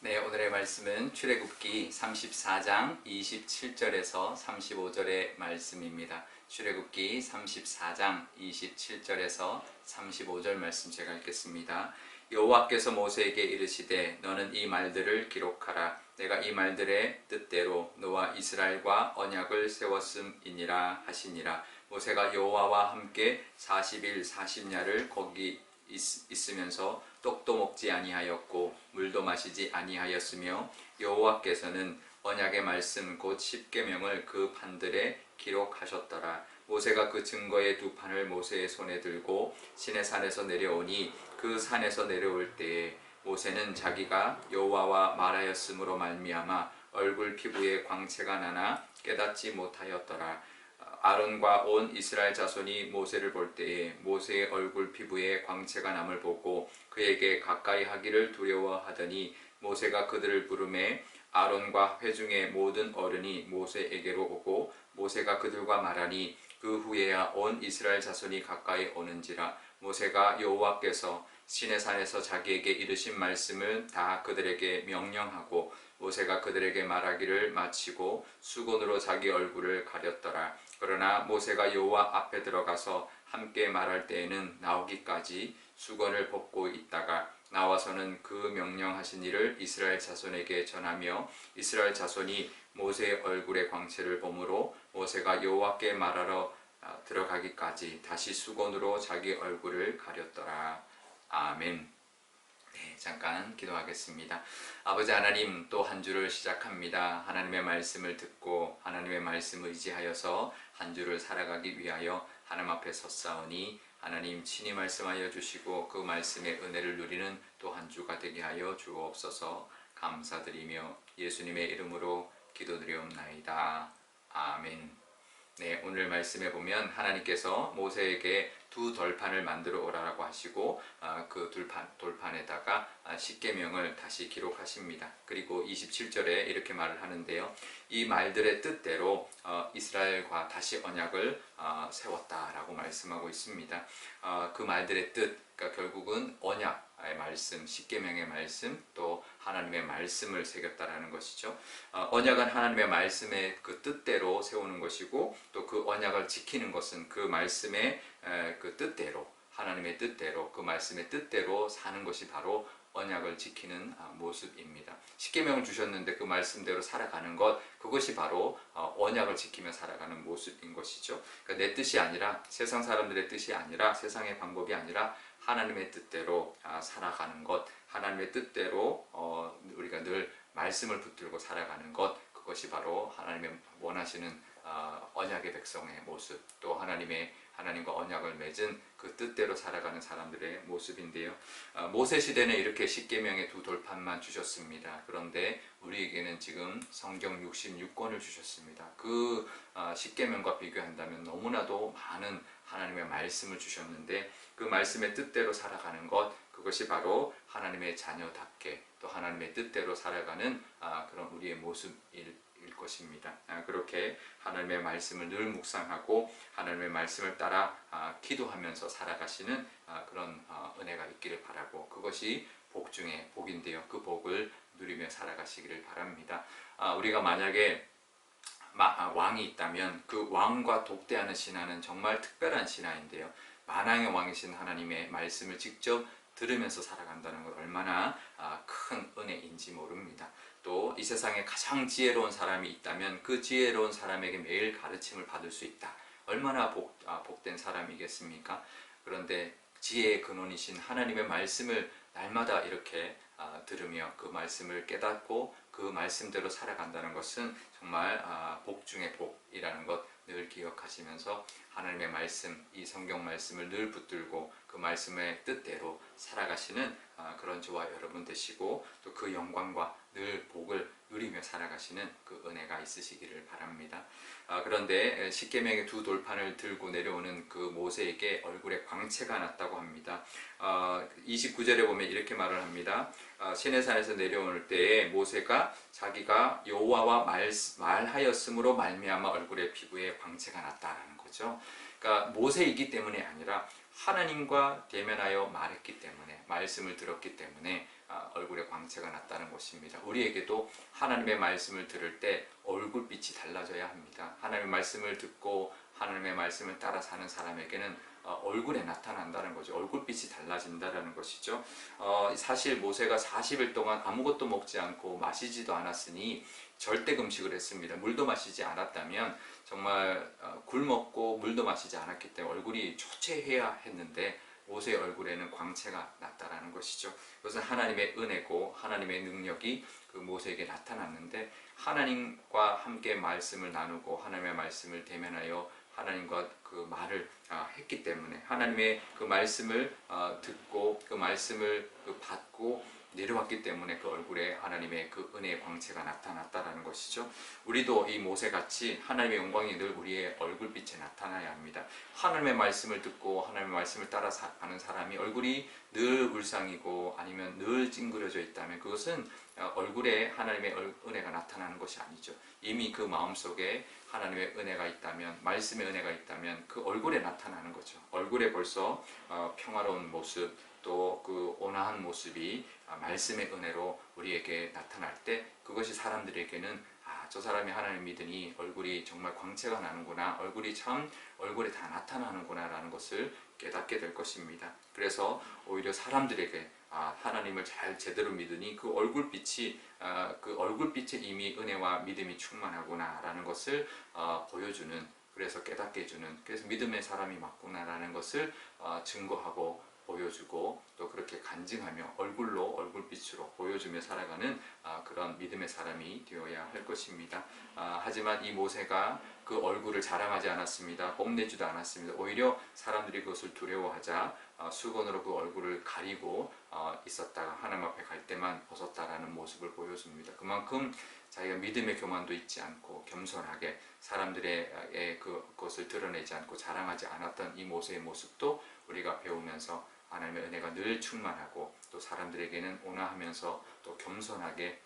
네, 오늘의 말씀은 출애굽기 34장 27절에서 35절의 말씀입니다. 출애굽기 34장 27절에서 35절 말씀 제가 읽겠습니다. 여호와께서 모세에게 이르시되 너는 이 말들을 기록하라. 내가 이 말들의 뜻대로 너와 이스라엘과 언약을 세웠음이니라 하시니라. 모세가 여호와와 함께 40일 40야를 거기 있으면서 떡도 먹지 아니하였고 물도 마시지 아니하였으며 여호와께서는 언약의 말씀 곧 십계명을 그 판들에 기록하셨더라. 모세가 그 증거의 두 판을 모세의 손에 들고 시내산에서 내려오니 그 산에서 내려올 때에 모세는 자기가 여호와와 말하였으므로 말미암아 얼굴 피부에 광채가 나나 깨닫지 못하였더라. 아론과 온 이스라엘 자손이 모세를 볼 때에 모세의 얼굴 피부에 광채가 남을 보고 그에게 가까이 하기를 두려워하더니 모세가 그들을 부르매 아론과 회중의 모든 어른이 모세에게로 오고 모세가 그들과 말하니 그 후에야 온 이스라엘 자손이 가까이 오는지라. 모세가 여호와께서 시내산에서 자기에게 이르신 말씀을 다 그들에게 명령하고 모세가 그들에게 말하기를 마치고 수건으로 자기 얼굴을 가렸더라. 그러나 모세가 여호와 앞에 들어가서 함께 말할 때에는 나오기까지 수건을 벗고 있다가 나와서는 그 명령하신 일을 이스라엘 자손에게 전하며 이스라엘 자손이 모세의 얼굴의 광채를 보므로 모세가 여호와께 말하러 들어가기까지 다시 수건으로 자기 얼굴을 가렸더라. 아멘. 네, 잠깐 기도하겠습니다. 아버지 하나님, 또 한 주를 시작합니다. 하나님의 말씀을 듣고 하나님의 말씀을 의지하여서 한 주를 살아가기 위하여 하나님 앞에 섰사오니 하나님 친히 말씀하여 주시고 그 말씀의 은혜를 누리는 또 한 주가 되게 하여 주옵소서. 감사드리며 예수님의 이름으로 기도드리옵나이다. 아멘. 네, 오늘 말씀에 보면 하나님께서 모세에게 두 돌판을 만들어 오라고 하시고 그 돌판에다가 십계명을 다시 기록하십니다. 그리고 27절에 이렇게 말을 하는데요. 이 말들의 뜻대로 이스라엘과 다시 언약을 세웠다라고 말씀하고 있습니다. 그 말들의 뜻, 그러니까 결국은 언약의 말씀, 십계명의 말씀, 또 하나님의 말씀을 새겼다라는 것이죠. 언약은 하나님의 말씀의 그 뜻대로 세우는 것이고 또 그 언약을 지키는 것은 그 말씀의 그 뜻대로, 하나님의 뜻대로, 그 말씀의 뜻대로 사는 것이 바로 언약을 지키는 모습입니다. 십계명을 주셨는데 그 말씀대로 살아가는 것, 그것이 바로 언약을 지키며 살아가는 모습인 것이죠. 그러니까 내 뜻이 아니라, 세상 사람들의 뜻이 아니라, 세상의 방법이 아니라 하나님의 뜻대로 살아가는 것, 하나님의 뜻대로 우리가 늘 말씀을 붙들고 살아가는 것, 그것이 바로 하나님의 원하시는 언약의 백성의 모습, 또 하나님과 언약을 맺은 그 뜻대로 살아가는 사람들의 모습인데요. 모세 시대는 이렇게 십계명의 두 돌판만 주셨습니다. 그런데 우리에게는 지금 성경 66권을 주셨습니다. 그 십계명과 비교한다면 너무나도 많은 하나님의 말씀을 주셨는데 그 말씀의 뜻대로 살아가는 것, 그것이 바로 하나님의 자녀답게 또 하나님의 뜻대로 살아가는 그런 우리의 모습일 것입니다. 그렇게 하나님의 말씀을 늘 묵상하고 하나님의 말씀을 따라 기도하면서 살아가시는 그런 은혜가 있기를 바라고, 그것이 복 중에 복인데요. 그 복을 누리며 살아가시기를 바랍니다. 우리가 만약에 왕이 있다면 그 왕과 독대하는 신하는 정말 특별한 신하인데요. 만왕의 왕이신 하나님의 말씀을 직접 들으면서 살아간다는 것 얼마나 큰 은혜인지 모릅니다. 또 이 세상에 가장 지혜로운 사람이 있다면 그 지혜로운 사람에게 매일 가르침을 받을 수 있다. 얼마나 복된 사람이겠습니까? 그런데 지혜의 근원이신 하나님의 말씀을 날마다 이렇게 들으며 그 말씀을 깨닫고 그 말씀대로 살아간다는 것은 정말 복 중의 복이라는 것 늘 기억하시면서 하나님의 말씀, 이 성경 말씀을 늘 붙들고 그 말씀의 뜻대로 살아가시는 그런 저와 여러분 되시고 또 그 영광과 늘 복을 누리며 살아가시는 그 은혜가 있으시기를 바랍니다. 그런데 십계명의 두 돌판을 들고 내려오는 그 모세에게 얼굴에 광채가 났다고 합니다. 29절에 보면 이렇게 말을 합니다. 시내산에서 내려올 때에 모세가 자기가 여호와와 말하였으므로 말미암아 얼굴에 피부에 광채가 났다라는 거죠. 그러니까 모세이기 때문이 아니라 하나님과 대면하여 말했기 때문에, 말씀을 들었기 때문에 얼굴에 광채가 났다는 것입니다. 우리에게도 하나님의 말씀을 들을 때 얼굴빛이 달라져야 합니다. 하나님의 말씀을 듣고 하나님의 말씀을 따라 사는 사람에게는 얼굴에 나타난다는 거죠. 얼굴빛이 달라진다는 것이죠. 사실 모세가 40일 동안 아무것도 먹지 않고 마시지도 않았으니 절대 금식을 했습니다. 물도 마시지 않았다면 정말 굶었고 물도 마시지 않았기 때문에 얼굴이 초췌해야 했는데 모세의 얼굴에는 광채가 났다라는 것이죠. 그것은 하나님의 은혜고 하나님의 능력이 그 모세에게 나타났는데, 하나님과 함께 말씀을 나누고 하나님의 말씀을 대면하여 하나님과 그 말을 했기 때문에, 하나님의 그 말씀을 듣고 그 말씀을 받고 내려왔기 때문에 그 얼굴에 하나님의 그 은혜의 광채가 나타났다라는 것이죠. 우리도 이 모세같이 하나님의 영광이 늘 우리의 얼굴빛에 나타나야 합니다. 하나님의 말씀을 듣고 하나님의 말씀을 따라 가는 사람이 얼굴이 늘 울상이고 아니면 늘 찡그려져 있다면 그것은 얼굴에 하나님의 은혜가 나타나는 것이 아니죠. 이미 그 마음속에 하나님의 은혜가 있다면, 말씀의 은혜가 있다면 그 얼굴에 나타나는 거죠. 얼굴에 벌써 평화로운 모습, 또 그 온화한 모습이 말씀의 은혜로 우리에게 나타날 때 그것이 사람들에게는 저 사람이 하나님 믿으니 얼굴이 정말 광채가 나는구나, 얼굴이 참 얼굴에 다 나타나는구나 라는 것을 깨닫게 될 것입니다. 그래서 오히려 사람들에게 하나님을 잘 제대로 믿으니 그 얼굴빛이 그 얼굴빛에 이미 은혜와 믿음이 충만하구나 라는 것을 보여주는, 그래서 깨닫게 해주는, 그래서 믿음의 사람이 맞구나라는 것을 증거하고 보여주고 또 그렇게 간증하며 얼굴로 얼굴빛으로 보여주며 살아가는 그런 믿음의 사람이 되어야 할 것입니다. 하지만 이 모세가 그 얼굴을 자랑하지 않았습니다. 뽐내지도 않았습니다. 오히려 사람들이 그것을 두려워하자 수건으로 그 얼굴을 가리고 있었다가 하나님 앞에 갈 때만 벗었다라는 모습을 보여줍니다. 그만큼 자기가 믿음의 교만도 있지 않고 겸손하게 사람들의 그것을 드러내지 않고 자랑하지 않았던 이 모세의 모습도 우리가 배우면서 하나님의 은혜가 늘 충만하고 또 사람들에게는 온화하면서 또 겸손하게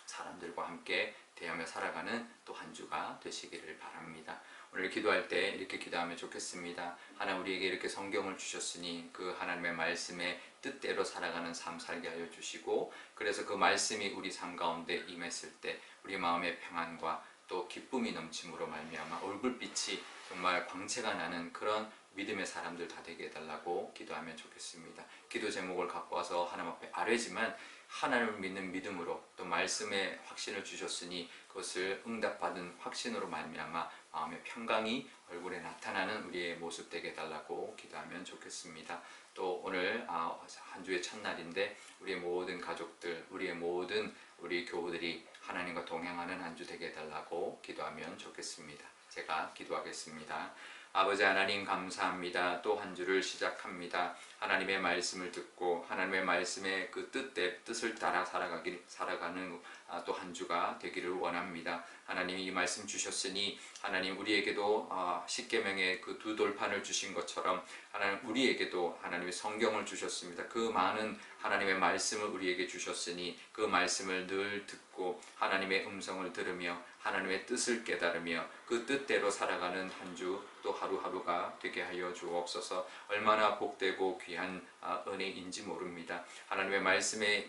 사람들과 함께 대하며 살아가는 또 한 주가 되시기를 바랍니다. 오늘 기도할 때 이렇게 기도하면 좋겠습니다. 하나님, 우리에게 이렇게 성경을 주셨으니 그 하나님의 말씀의 뜻대로 살아가는 삶 살게 하여 주시고, 그래서 그 말씀이 우리 삶 가운데 임했을 때 우리 마음의 평안과 또 기쁨이 넘침으로 말미암아 얼굴빛이 정말 광채가 나는 그런 믿음의 사람들 다 되게 해달라고 기도하면 좋겠습니다. 기도 제목을 갖고 와서 하나님 앞에 아뢰지만 하나님을 믿는 믿음으로 또 말씀의 확신을 주셨으니 그것을 응답받은 확신으로 말미암아 마음의 평강이 얼굴에 나타나는 우리의 모습 되게 해달라고 기도하면 좋겠습니다. 또 오늘 한 주의 첫날인데 우리의 모든 가족들, 우리 교우들이 하나님과 동행하는 한 주 되게 해달라고 기도하면 좋겠습니다. 제가 기도하겠습니다. 아버지 하나님, 감사합니다. 또 한 주를 시작합니다. 하나님의 말씀을 듣고 하나님의 말씀의 그 뜻을 따라 살아가는 또 한 주가 되기를 원합니다. 하나님이 이 말씀 주셨으니 하나님, 우리에게도 십계명의 그 두 돌판을 주신 것처럼 하나님, 우리에게도 하나님의 성경을 주셨습니다. 그 많은 하나님의 말씀을 우리에게 주셨으니 그 말씀을 늘 듣고 하나님의 음성을 들으며 하나님의 뜻을 깨달으며 그 뜻대로 살아가는 한 주 또 하루하루가 되게 하여 주옵소서. 얼마나 복되고 귀한 은혜인지 모릅니다. 하나님의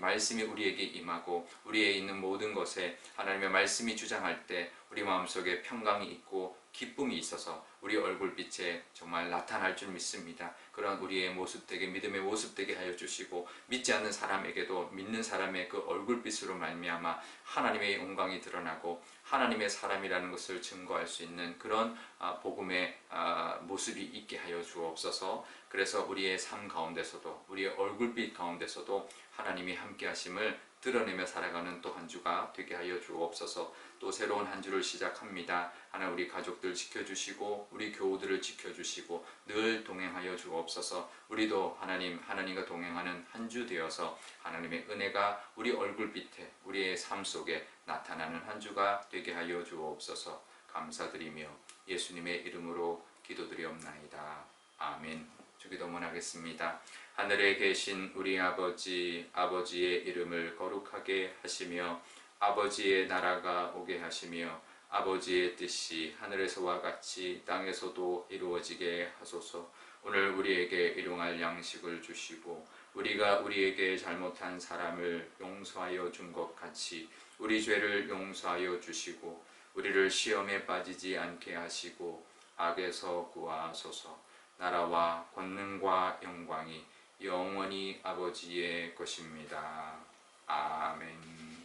말씀이 우리에게 임하고 우리에 있는 모든 것에 하나님의 말씀이 주장할 때 우리 마음속에 평강이 있고 기쁨이 있어서 우리 얼굴빛에 정말 나타날 줄 믿습니다. 그런 우리의 모습 되게, 믿음의 모습 되게 하여 주시고, 믿지 않는 사람에게도 믿는 사람의 그 얼굴빛으로 말미암아 하나님의 영광이 드러나고 하나님의 사람이라는 것을 증거할 수 있는 그런 복음의 모습이 있게 하여 주옵소서. 그래서 우리의 삶 가운데서도 우리의 얼굴빛 가운데서도 하나님이 함께 하심을 드러내며 살아가는 또 한 주가 되게 하여 주옵소서. 또 새로운 한 주를 시작합니다. 하나, 우리 가족들 지켜주시고 우리 교우들을 지켜주시고 늘 동행하여 주옵소서. 우리도 하나님과 동행하는 한 주 되어서 하나님의 은혜가 우리 얼굴빛에 우리의 삶 속에 나타나는 한 주가 되게 하여 주옵소서. 감사드리며 예수님의 이름으로 기도드리옵나이다. 아멘. 주기도문하겠습니다. 하늘에 계신 우리 아버지, 아버지의 이름을 거룩하게 하시며 아버지의 나라가 오게 하시며 아버지의 뜻이 하늘에서와 같이 땅에서도 이루어지게 하소서. 오늘 우리에게 일용할 양식을 주시고 우리가 우리에게 잘못한 사람을 용서하여 준 것 같이 우리 죄를 용서하여 주시고 우리를 시험에 빠지지 않게 하시고 악에서 구하소서. 나라와 권능과 영광이 영원히 아버지의 것입니다. 아멘.